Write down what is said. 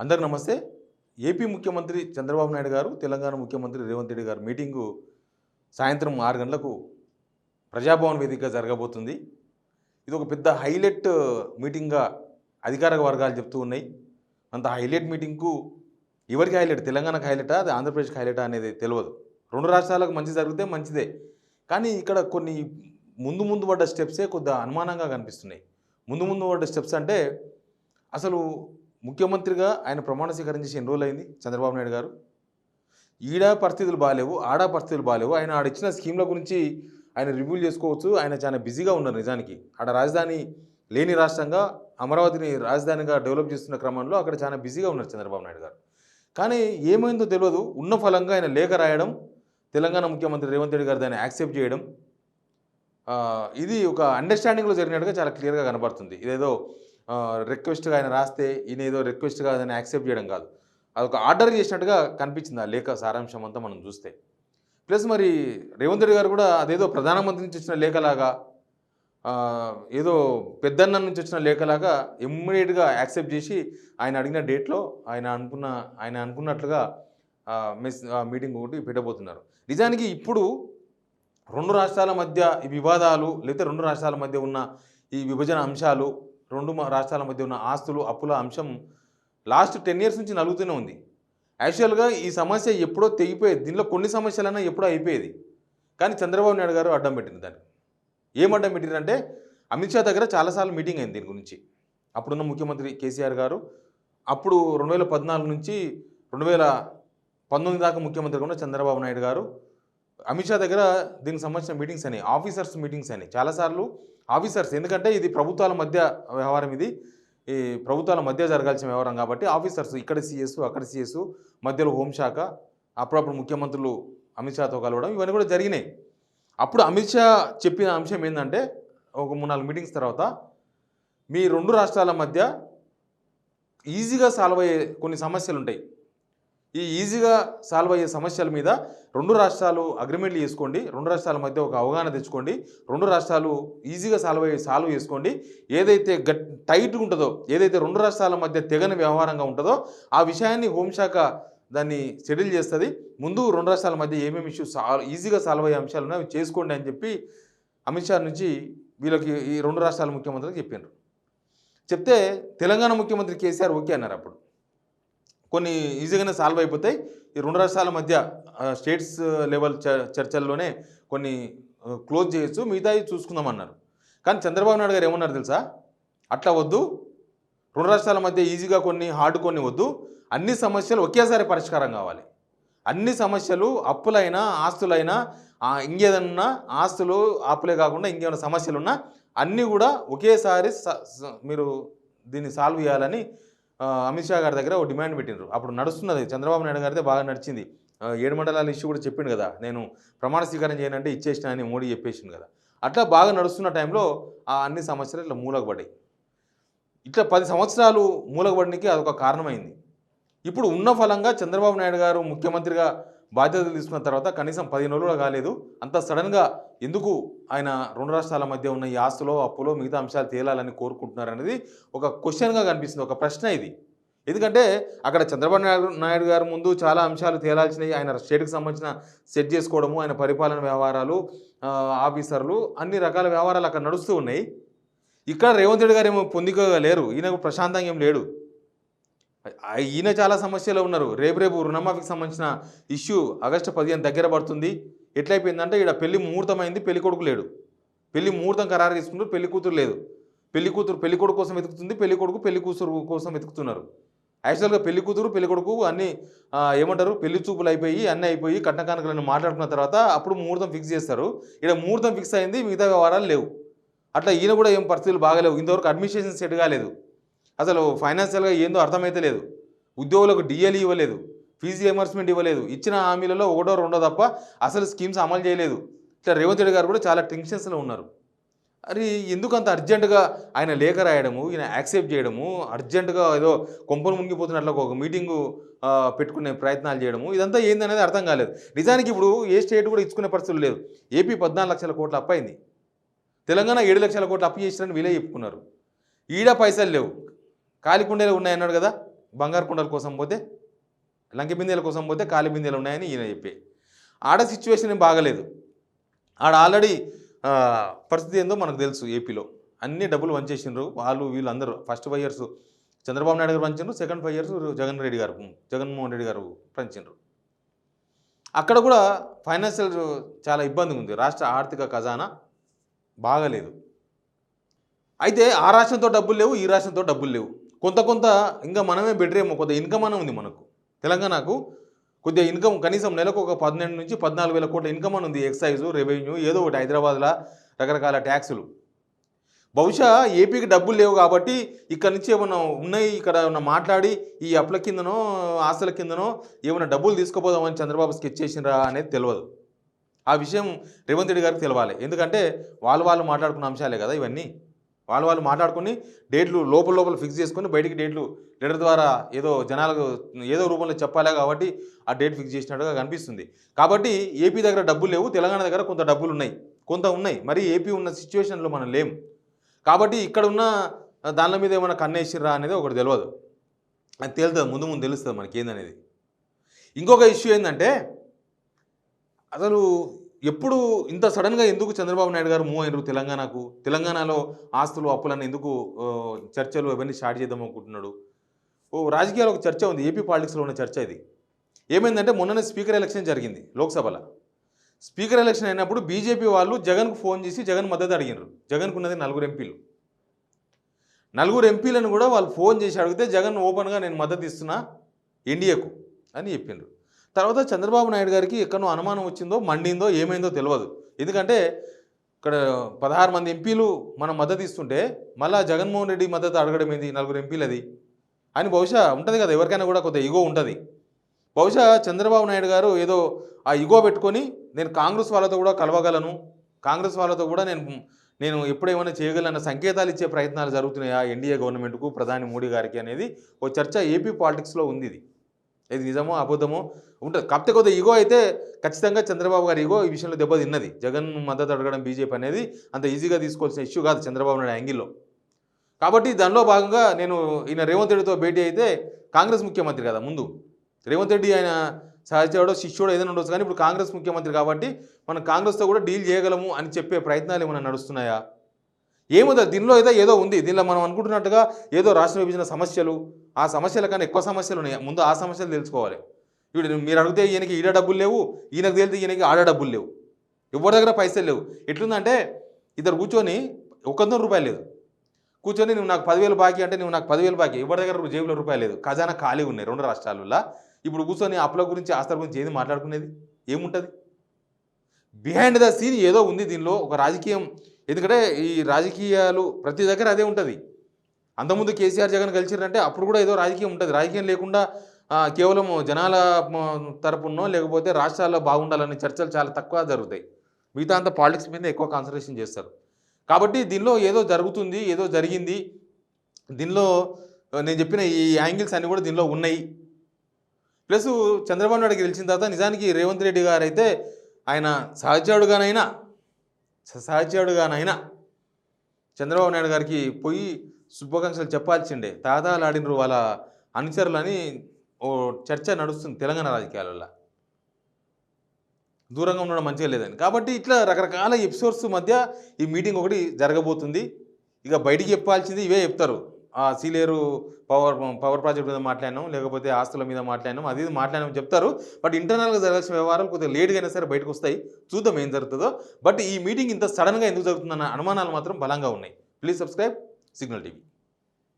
అందరికి నమస్తే. ఏపీ ముఖ్యమంత్రి చంద్రబాబు నాయుడు గారు, తెలంగాణ ముఖ్యమంత్రి రేవంత్ రెడ్డి గారు మీటింగు సాయంత్రం 6 గంటలకు ప్రజాభవన్ వేదికగా జరగబోతుంది. ఇది ఒక పెద్ద హైలైట్ మీటింగ్గా అధికార వర్గాలు చెప్తూ ఉన్నాయి. అంత హైలైట్ మీటింగ్కు ఎవరికి హైలైట్, తెలంగాణకు హైలైటా, అది ఆంధ్రప్రదేశ్కి హైలైటా అనేది తెలియదు. రెండు రాష్ట్రాలకు మంచి జరిగితే మంచిదే, కానీ ఇక్కడ కొన్ని ముందు పడ్డ స్టెప్సే కొద్దిగా అనుమానంగా కనిపిస్తున్నాయి. ముందు పడ్డ స్టెప్స్ అంటే అసలు ముఖ్యమంత్రిగా ఆయన ప్రమాణ స్వీకారం చేసి ఎన్ని రోజులు అయింది చంద్రబాబు నాయుడు గారు? ఈడ పరిస్థితులు బాగాలేవు, ఆడ పరిస్థితులు బాగాలేవు. ఆయన ఆడిచ్చిన స్కీమ్ల గురించి ఆయన రివ్యూ చేసుకోవచ్చు. ఆయన చాలా బిజీగా ఉన్నారు. నిజానికి ఆడ రాజధాని లేని రాష్ట్రంగా అమరావతిని రాజధానిగా డెవలప్ చేస్తున్న క్రమంలో అక్కడ చాలా బిజీగా ఉన్నారు చంద్రబాబు నాయుడు గారు. కానీ ఏమైందో తెలియదు, ఉన్న ఫలంగా ఆయన లేఖ రాయడం, తెలంగాణ ముఖ్యమంత్రి రేవంత్ రెడ్డి గారు దాన్ని యాక్సెప్ట్ చేయడం, ఇది ఒక అండర్స్టాండింగ్లో జరిగినట్టుగా చాలా క్లియర్గా కనబడుతుంది. ఇదేదో రిక్వెస్ట్గా ఆయన రాస్తే ఈయన ఏదో రిక్వెస్ట్గా దాన్ని యాక్సెప్ట్ చేయడం కాదు, అదొక ఆర్డర్ చేసినట్టుగా కనిపించింది ఆ లేఖ సారాంశం అంతా మనం చూస్తే. ప్లస్ మరి రేవంత్ రెడ్డి గారు కూడా అదేదో ప్రధానమంత్రి నుంచి వచ్చిన లేఖలాగా, ఏదో పెద్దన్న నుంచి వచ్చిన లేఖలాగా ఇమ్మీడియట్గా యాక్సెప్ట్ చేసి ఆయన అడిగిన డేట్లో ఆయన అనుకున్నట్లుగా మీటింగ్ ఒకటి పెట్టబోతున్నారు. నిజానికి ఇప్పుడు రెండు రాష్ట్రాల మధ్య ఈ వివాదాలు, లేకపోతే రెండు రాష్ట్రాల మధ్య ఉన్న ఈ విభజన అంశాలు, రెండు రాష్ట్రాల మధ్య ఉన్న ఆస్తులు అప్పుల అంశం లాస్ట్ 10 years నుంచి నలుగుతూనే ఉంది. యాక్చువల్గా ఈ సమస్య ఎప్పుడో తెగిపోయేది, దీనిలో కొన్ని సమస్యలైనా ఎప్పుడో అయిపోయేది. కానీ చంద్రబాబు నాయుడు గారు అడ్డం పెట్టింది దాన్ని. ఏం అడ్డం పెట్టిందంటే అమిత్ షా దగ్గర చాలాసార్లు మీటింగ్ అయింది దీని గురించి. అప్పుడున్న ముఖ్యమంత్రి కేసీఆర్ గారు అప్పుడు 2014 నుంచి 2019 దాకా ముఖ్యమంత్రిగా ఉన్న చంద్రబాబు నాయుడు గారు అమిత్ షా దగ్గర దీనికి సంబంధించిన మీటింగ్స్ అని, ఆఫీసర్స్ మీటింగ్స్ అని చాలాసార్లు ఆఫీసర్స్, ఎందుకంటే ఇది ప్రభుత్వాల మధ్య వ్యవహారం, ఇది ఈ ప్రభుత్వాల మధ్య జరగాల్సిన వ్యవహారం కాబట్టి ఆఫీసర్స్, ఇక్కడ సిఎస్ అక్కడ సిఎస్, మధ్యలో హోంశాఖ, అప్పుడప్పుడు ముఖ్యమంత్రులు అమిత్ షాతో కలవడం, ఇవన్నీ కూడా జరిగినాయి. అప్పుడు అమిత్ షా చెప్పిన అంశం ఏంటంటే ఒక 3-4 మీటింగ్స్ తర్వాత మీ రెండు రాష్ట్రాల మధ్య ఈజీగా సాల్వ్ అయ్యే కొన్ని సమస్యలు ఉంటాయి, ఈ ఈజీగా సాల్వ్ అయ్యే సమస్యల మీద రెండు రాష్ట్రాలు అగ్రిమెంట్లు చేసుకోండి, రెండు రాష్ట్రాల మధ్య ఒక అవగాహన తెచ్చుకోండి, రెండు రాష్ట్రాలు ఈజీగా సాల్వ్ చేసుకోండి. ఏదైతే టైట్గా ఉంటుందో, ఏదైతే రెండు రాష్ట్రాల మధ్య తెగని వ్యవహారంగా ఉంటుందో ఆ విషయాన్ని హోంశాఖ దాన్ని సెటిల్ చేస్తుంది. ముందు రెండు రాష్ట్రాల మధ్య ఏమేమి ఇష్యూస్ ఈజీగా సాల్వ్ అయ్యే అంశాలు ఉన్నాయి అవి చేసుకోండి అని చెప్పి అమిత్ షా నుంచి వీళ్ళకి ఈ రెండు రాష్ట్రాల ముఖ్యమంత్రులకు చెప్పారు. చెప్తే తెలంగాణ ముఖ్యమంత్రి కేసీఆర్ ఓకే అన్నారు. అప్పుడు కొన్ని ఈజీగానే సాల్వ్ అయిపోతాయి, ఈ రెండు రాష్ట్రాల మధ్య స్టేట్స్ లెవెల్ చర్చల్లోనే కొన్ని క్లోజ్ చేయొచ్చు, మిగతాయి చూసుకుందామన్నారు. కానీ చంద్రబాబు నాయుడు గారు ఏమన్నారు తెలుసా? అట్లా వద్దు, రెండు రాష్ట్రాల మధ్య ఈజీగా కొన్ని, హార్డ్ కొన్ని వద్దు, అన్ని సమస్యలు ఒకేసారి పరిష్కారం కావాలి. అన్ని సమస్యలు, అప్పులైనా ఆస్తులైనా ఇంకేదన్నా, ఆస్తులు అప్పులే కాకుండా ఇంకేమైనా సమస్యలున్నా అన్నీ కూడా ఒకేసారి మీరు దీన్ని సాల్వ్ చేయాలని అమిత్ షా గారి దగ్గర ఒక డిమాండ్ పెట్టినారు. అప్పుడు నడుస్తున్నది, చంద్రబాబు నాయుడు గారితే బాగా నడిచింది. 7 మండలాల ఇష్యూ కూడా చెప్పిండు కదా, నేను ప్రమాణ స్వీకారం చేయనంటే ఇచ్చేసిన అని మోడీ చెప్పేసింది కదా. అట్లా బాగా నడుస్తున్న టైంలో ఆ అన్ని సమస్యలు ఇట్లా మూలకు పడ్డాయి. ఇట్లా 10 సంవత్సరాలు మూలకు పడడానికి అదొక కారణమైంది. ఇప్పుడు ఉన్న ఫలంగా చంద్రబాబు నాయుడు గారు ముఖ్యమంత్రిగా బాధ్యతలు తీసుకున్న తర్వాత కనీసం 15 రోజులు కాలేదు, అంత సడన్గా ఎందుకు ఆయన రెండు రాష్ట్రాల మధ్య ఉన్న ఈ ఆస్తులో అప్పులో మిగతా అంశాలు తేలాలని కోరుకుంటున్నారు అనేది ఒక క్వశ్చన్గా కనిపిస్తుంది, ఒక ప్రశ్న ఇది. ఎందుకంటే అక్కడ చంద్రబాబు నాయుడు గారి ముందు చాలా అంశాలు తేలాల్సినవి, ఆయన స్టేట్కి సంబంధించిన సెట్ చేసుకోవడము, ఆయన పరిపాలన వ్యవహారాలు, ఆఫీసర్లు, అన్ని రకాల వ్యవహారాలు అక్కడ నడుస్తూ ఉన్నాయి. ఇక్కడ రేవంత్ రెడ్డి గారు ఏమో పొందికగా లేరు, ఈయనకు ప్రశాంతంగా ఏం లేడు, ఈయన చాలా సమస్యలు ఉన్నారు. రేపు రుణమాఫీకి సంబంధించిన ఇష్యూ ఆగస్టు 15 దగ్గర పడుతుంది. ఎట్లయిపోయిందంటే ఇక్కడ పెళ్లి ముహూర్తం అయింది, పెళ్లి కొడుకు లేడు, పెళ్లి ముహూర్తం ఖరారు చేసుకుంటారు, పెళ్లి కూతురు లేదు, పెళ్లి కొడుకు కోసం వెతుకుతుంది, పెళ్లి కొడుకు పెళ్లి కూతురు కోసం వెతుకుతున్నారు. యాక్చువల్గా పెళ్లి కూతురు పెళ్లి కొడుకు అన్నీ ఏమంటారు, పెళ్లి చూపులు అయిపోయి అన్నీ అయిపోయి కట్న కానుకలను మాట్లాడుకున్న తర్వాత అప్పుడు ముహూర్తం ఫిక్స్ చేస్తారు. ఇక్కడ ముహూర్తం ఫిక్స్ అయింది, మిగతా వ్యవహారాలు లేవు. అట్లా ఈయన కూడా ఏం పరిస్థితులు బాగాలేవు, ఇంతవరకు అడ్మినిస్ట్రేషన్ సెట్ కాలేదు, అసలు ఫైనాన్షియల్గా ఏందో అర్థమైతే లేదు, ఉద్యోగులకు డిఎల్ఈ ఇవ్వలేదు, ఫీజు రియంబర్స్మెంట్ ఇవ్వలేదు, ఇచ్చిన హామీలలో ఒకటో రెండో తప్ప అసలు స్కీమ్స్ అమలు చేయలేదు. ఇట్లా రేవంత్ రెడ్డి గారు కూడా చాలా టెన్షన్స్లో ఉన్నారు. అది ఎందుకు అంత అర్జెంటుగా ఆయన లేఖ రాయడము, ఈయన యాక్సెప్ట్ చేయడము, అర్జెంటుగా ఏదో కొంపను మునిగిపోతున్నట్లు ఒక మీటింగు పెట్టుకునే ప్రయత్నాలు చేయడము, ఇదంతా ఏందనేది అర్థం కాలేదు. నిజానికి ఇప్పుడు ఏ స్టేట్ కూడా ఇచ్చుకునే పరిస్థితులు లేదు. ఏపీ 14 లక్షల కోట్ల అప్పు అయింది, తెలంగాణ 7 లక్షల కోట్ల అప్పు చేసినని వీళ్ళే చెప్పుకున్నారు. ఈడ పైసలు లేవు, కాలికుండేలు ఉన్నాయన్నాడు కదా, బంగారు కుండల కోసం పోతే, లంకె బిందెల కోసం పోతే ఖాళీ బిందెలు ఉన్నాయని ఈయన చెప్పి, ఆడ సిచ్యువేషన్ ఏం బాగలేదు. ఆడ ఆల్రెడీ పరిస్థితి ఏందో మనకు తెలుసు. ఏపీలో అన్ని డబ్బులు వంచేసిండ్రు వాళ్ళు వీళ్ళు అందరూ. ఫస్ట్ 5 years చంద్రబాబు నాయుడు గారు పంచిండ్రు, సెకండ్ 5 years జగన్మోహన్ రెడ్డి గారు పంచిండ్రు. అక్కడ కూడా ఫైనాన్షియల్ చాలా ఇబ్బందిగా ఉంది, రాష్ట్ర ఆర్థిక ఖజానా బాగలేదు. అయితే ఆ రాష్ట్రంతో డబ్బులు లేవు, ఈ రాష్ట్రంతో డబ్బులు లేవు. కొంత ఇంకా మనమే బెటర్ ఏమో, కొంత ఇన్కమ్ అని ఉంది మనకు. తెలంగాణకు కొద్దిగా ఇన్కమ్ కనీసం నెలకు ఒక 12 నుంచి 14,000 కోట్ల ఇన్కమ్ అని ఉంది. ఎక్సైజు, రెవెన్యూ, ఏదో ఒకటి హైదరాబాద్లో రకరకాల ట్యాక్సులు. బహుశా ఏపీకి డబ్బులు లేవు కాబట్టి ఇక్కడ నుంచి ఏమన్నా ఉన్నాయి, ఇక్కడ ఏమన్నా మాట్లాడి ఈ అప్పుల కిందనో ఆస్తుల కిందనో ఏమైనా డబ్బులు తీసుకుపోదామని చంద్రబాబు స్కెచ్ చేసినరా అనేది తెలియదు. ఆ విషయం రేవంత్ రెడ్డి గారికి తెలవాలి. ఎందుకంటే వాళ్ళు మాట్లాడుకున్న అంశాలే కదా ఇవన్నీ. వాళ్ళు మాట్లాడుకుని డేట్లు లోపల ఫిక్స్ చేసుకొని బయటికి డేట్లు లెటర్ ద్వారా ఏదో జనాలకు ఏదో రూపంలో చెప్పాలే కాబట్టి ఆ డేట్ ఫిక్స్ చేసినట్టుగా కనిపిస్తుంది. కాబట్టి ఏపీ దగ్గర డబ్బులు లేవు, తెలంగాణ దగ్గర కొంత డబ్బులు ఉన్నాయి. మరి ఏపీ ఉన్న సిచ్యువేషన్లో మనం లేం కాబట్టి ఇక్కడ ఉన్న దానిల మీద ఏమైనా కన్నేసిర్రా అనేది ఒకటి తెలియదు. అది తేలుతుంది, ముందు తెలుస్తుంది మనకి ఏందనేది. ఇంకొక ఇష్యూ ఏంటంటే, అసలు ఎప్పుడు ఇంత సడన్గా ఎందుకు చంద్రబాబు నాయుడు గారు మూవ్ అయినారు తెలంగాణకు? తెలంగాణలో ఆస్తులు అప్పులను ఎందుకు చర్చలు అవన్నీ స్టార్ట్ చేద్దాం అనుకుంటున్నాడు? రాజకీయాల్లో ఒక చర్చ ఉంది, ఏపీ పాలిటిక్స్లో ఉన్న చర్చ ఇది. ఏమైందంటే మొన్ననే స్పీకర్ ఎలక్షన్ జరిగింది లోక్సభలో. స్పీకర్ ఎలక్షన్ అయినప్పుడు బీజేపీ వాళ్ళు జగన్కు ఫోన్ చేసి జగన్ మద్దతు అడిగినారు. జగన్కు ఉన్నది 4 ఎంపీలు. 4 ఎంపీలను కూడా వాళ్ళు ఫోన్ చేసి అడిగితే జగన్ ఓపెన్గా నేను మద్దతు ఇస్తున్నా ఎన్డీఏకు అని చెప్పిండ్రు. తర్వాత చంద్రబాబు నాయుడు గారికి ఎక్కడో అనుమానం వచ్చిందో మండిందో ఏమైందో తెలియదు. ఎందుకంటే ఇక్కడ 16 మంది ఎంపీలు మనం మద్దతు ఇస్తుంటే మళ్ళీ జగన్మోహన్ రెడ్డి మద్దతు అడగడం ఏంది 4 ఎంపీలు అది అని బహుశా ఉంటుంది కదా, ఎవరికైనా కూడా కొంత ఈగో ఉంటుంది. బహుశా చంద్రబాబు నాయుడు గారు ఏదో ఆ ఈగో పెట్టుకొని నేను కాంగ్రెస్ వాళ్ళతో కూడా కలవగలను, కాంగ్రెస్ వాళ్ళతో కూడా నేను ఎప్పుడేమైనా చేయగలన్న సంకేతాలు ఇచ్చే ప్రయత్నాలు జరుగుతున్నాయా ఎన్డీఏ గవర్నమెంట్కు, ప్రధాని మోడీ గారికి అనేది ఓ చర్చ ఏపీ పాలిటిక్స్లో ఉంది. ఇది నిజమో అబద్ధమో ఉంటుంది. కాకపోతే కొద్దిగా ఈగో అయితే ఖచ్చితంగా చంద్రబాబు గారి ఈగో ఈ విషయంలో దెబ్బతిన్నది. జగన్ మద్దతు అడగడం బీజేపీ అనేది అంత ఈజీగా తీసుకోవాల్సిన ఇష్యూ కాదు చంద్రబాబు నాయుడు యాంగిల్లో. కాబట్టి దానిలో భాగంగా నేను ఈయన రేవంత్ రెడ్డితో భేటీ అయితే, కాంగ్రెస్ ముఖ్యమంత్రి కదా ముందు, రేవంత్ రెడ్డి ఆయన సహచరుడో శిష్యుడో ఏదైనా ఉండొచ్చు, కానీ ఇప్పుడు కాంగ్రెస్ ముఖ్యమంత్రి కాబట్టి మనం కాంగ్రెస్తో కూడా డీల్ చేయగలము అని చెప్పే ప్రయత్నాలు ఏమైనా నడుస్తున్నాయా? ఏమో దీనిలో అయితే ఏదో ఉంది. దీనిలో మనం అనుకుంటున్నట్టుగా ఏదో రాష్ట్ర విభజన సమస్యలు, ఆ సమస్యల కన్నా ఎక్కువ సమస్యలు ఉన్నాయి. ముందు ఆ సమస్యలు తెలుసుకోవాలి. ఇప్పుడు మీరు అడిగితే ఈయనకి ఈడ డబ్బులు లేవు, ఈయనకు తేలితే ఈయనకి ఆడ డబ్బులు లేవు, ఎవరి దగ్గర పైసలు లేవు. ఎట్లుందంటే ఇద్దరు కూర్చొని ₹100 లేదు, కూర్చొని నువ్వు నాకు 10,000 బాకీ అంటే నువ్వు నాకు 10,000 బాకీ, ఎవరి దగ్గర జేబులో రూపాయలు లేదు, ఖజానా ఖాళీ ఉన్నాయి 2 రాష్ట్రాలలో. ఇప్పుడు కూర్చొని అప్పుల గురించి ఆస్తుల గురించి ఏది మాట్లాడుకునేది ఏముంటుంది? బిహైండ్ ద సీన్ ఏదో ఉంది దీనిలో, ఒక రాజకీయం. ఎందుకంటే ఈ రాజకీయాలు ప్రతి దగ్గర అదే ఉంటుంది. అంతకుముందు కేసీఆర్ జగన్ కలిసిరంటే అప్పుడు కూడా ఏదో రాజకీయం ఉంటుంది. రాజకీయం లేకుండా కేవలం జనాల తరపునో లేకపోతే రాష్ట్రాల్లో బాగుండాలనే చర్చలు చాలా తక్కువ జరుగుతాయి. మిగతా అంతా పాలిటిక్స్ మీద ఎక్కువ కాన్సన్ట్రేషన్ చేస్తారు. కాబట్టి దీనిలో ఏదో జరుగుతుంది, ఏదో జరిగింది. దీనిలో నేను చెప్పిన ఈ యాంగిల్స్ అన్నీ కూడా దీనిలో ఉన్నాయి. ప్లస్ చంద్రబాబు నాయుడు గెలిచిన తర్వాత నిజానికి రేవంత్ రెడ్డి గారు అయితే ఆయన సహచరుడుగానైనా చంద్రబాబు నాయుడు గారికి పోయి శుభాకాంక్షలు చెప్పాల్సిండే. తాతాలాడినరు వాళ్ళ అనుచరులని ఓ చర్చ నడుస్తుంది తెలంగాణ రాజకీయాలలో. దూరంగా ఉండడం మంచిగా లేదని. కాబట్టి ఇట్లా రకరకాల ఎపిసోడ్స్ మధ్య ఈ మీటింగ్ ఒకటి జరగబోతుంది. ఇక బయటికి చెప్పాల్సింది ఇవే చెప్తారు. సీలేరు పవర్ ప్రాజెక్ట్ మీద మాట్లాడినాం, లేకపోతే ఆస్తుల మీద మాట్లాడినాం, అది మాట్లాడినాం చెప్తారు. బట్ ఇంటర్నల్గా జరగాల్సిన వ్యవహారాలు కొద్దిగా లేట్గా అయినా సరే బయటకు వస్తాయి. చూద్దాం ఏం జరుగుతుందో. బట్ ఈ మీటింగ్ ఇంత సడన్గా ఎందుకు జరుగుతుందన్న అనుమానాలు మాత్రం బలంగా ఉన్నాయి. Please subscribe signal TV.